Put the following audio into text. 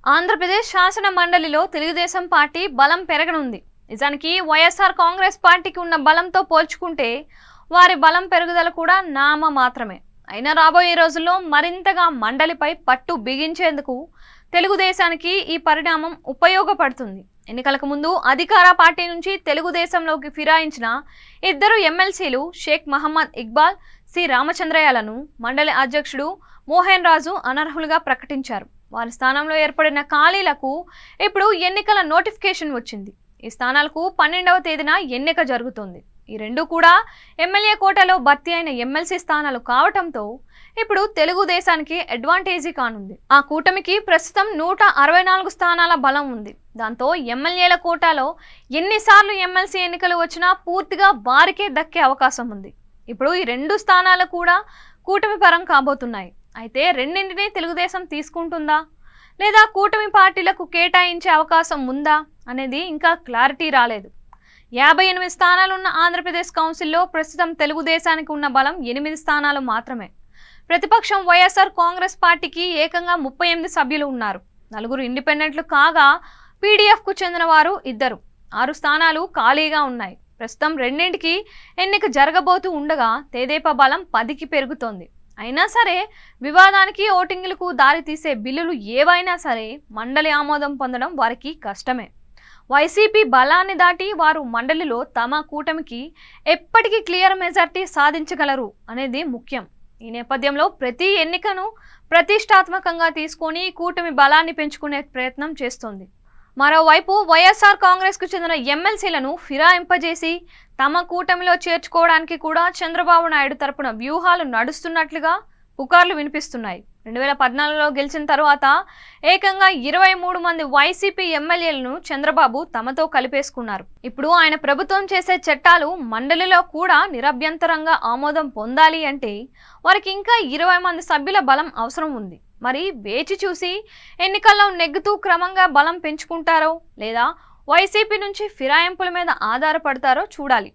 ఆంధ్రప్రదేశ్ శాసన మండలిలో తెలుగుదేశం పార్టీ బలం పెరగనుంది. నిజానికి వైఎస్ఆర్ కాంగ్రెస్ పార్టీకి ఉన్న బలంతో పోల్చుకుంటే వారి బలం పెరుగుదల కూడా నామ మాత్రమే. అయినా రాబోయే రోజుల్లో మరింతగా మండలిపై పట్టు బిగించేందుకు తెలుగుదేశానికి ఈ పరిణామం ఉపయోగపడుతుంది. ఎన్నికలకు ముందు అధికార పార్టీ నుంచి తెలుగుదేశంలోకి ఫిరాయించిన ఇద్దరు ఎమ్మెల్సీలు షేక్ మహమ్మద్ ఇక్బాల్, సి రామచంద్రయ్యలను మండలి అధ్యక్షుడు మోహన్ రాజు అనర్హులుగా ప్రకటించారు. వారి స్థానంలో ఏర్పడిన ఖాళీలకు ఇప్పుడు ఎన్నికల నోటిఫికేషన్ వచ్చింది. ఈ స్థానాలకు 12వ తేదీన ఎన్నిక జరుగుతుంది. ఈ రెండు కూడా ఎమ్మెల్యే కోటాలో భర్తీ అయిన ఎమ్మెల్సీ స్థానాలు కావటంతో ఇప్పుడు తెలుగుదేశానికి అడ్వాంటేజీ కానుంది. ఆ కూటమికి ప్రస్తుతం 164 స్థానాల బలం ఉంది. దాంతో ఎమ్మెల్యేల కోటాలో ఎన్నిసార్లు ఎమ్మెల్సీ ఎన్నికలు వచ్చినా పూర్తిగా వారికే దక్కే అవకాశం ఉంది. ఇప్పుడు ఈ రెండు స్థానాలు కూడా కూటమి పరం కాబోతున్నాయి. అయితే రెండింటినీ తెలుగుదేశం తీసుకుంటుందా లేదా కూటమి పార్టీలకు కేటాయించే అవకాశం ఉందా అనేది ఇంకా క్లారిటీ రాలేదు. 58 స్థానాలున్న ఆంధ్రప్రదేశ్ కౌన్సిల్లో ప్రస్తుతం తెలుగుదేశానికి ఉన్న బలం 8 స్థానాలు మాత్రమే. ప్రతిపక్షం వైఎస్ఆర్ కాంగ్రెస్ పార్టీకి ఏకంగా 38 సభ్యులు ఉన్నారు. 4 ఇండిపెండెంట్లు కాగా పీడీఎఫ్కు చెందిన వారు 2. 6 స్థానాలు ఖాళీగా ఉన్నాయి. ప్రస్తుతం రెండింటికి ఎన్నిక జరగబోతూ ఉండగా తెదేపా బలం 10కి పెరుగుతోంది. అయినా సరే వివాదానికి ఓటింగులకు దారి తీసే బిల్లులు ఏవైనా సరే మండలి ఆమోదం పొందడం వారికి కష్టమే. వైసీపీ బలాన్ని దాటి వారు మండలిలో తమ కూటమికి ఎప్పటికీ క్లియర్ మెజార్టీ సాధించగలరు అనేది ముఖ్యం. ఈ నేపథ్యంలో ప్రతి ఎన్నికను ప్రతిష్టాత్మకంగా తీసుకొని కూటమి బలాన్ని పెంచుకునే ప్రయత్నం చేస్తోంది. మరోవైపు వైఎస్ఆర్ కాంగ్రెస్కు చెందిన ఎమ్మెల్సీలను ఫిరాయింపజేసి తమ కూటమిలో చేర్చుకోవడానికి కూడా చంద్రబాబు నాయుడు తరపున వ్యూహాలు నడుస్తున్నట్లుగా పుకార్లు వినిపిస్తున్నాయి. 2014లో గెలిచిన తర్వాత ఏకంగా 23 మంది వైసీపీ ఎమ్మెల్యేలను చంద్రబాబు తమతో కలిపేసుకున్నారు. ఇప్పుడు ఆయన ప్రభుత్వం చేసే చట్టాలు మండలిలో కూడా నిరభ్యంతరంగా ఆమోదం పొందాలి అంటే వారికి ఇంకా 20 మంది సభ్యుల బలం అవసరం ఉంది. మరి వేచి చూసి ఎన్నికల్లో నెగ్గుతూ క్రమంగా బలం పెంచుకుంటారో లేదా వైసీపీ నుంచి ఫిరాయింపుల మీద ఆధారపడతారో చూడాలి.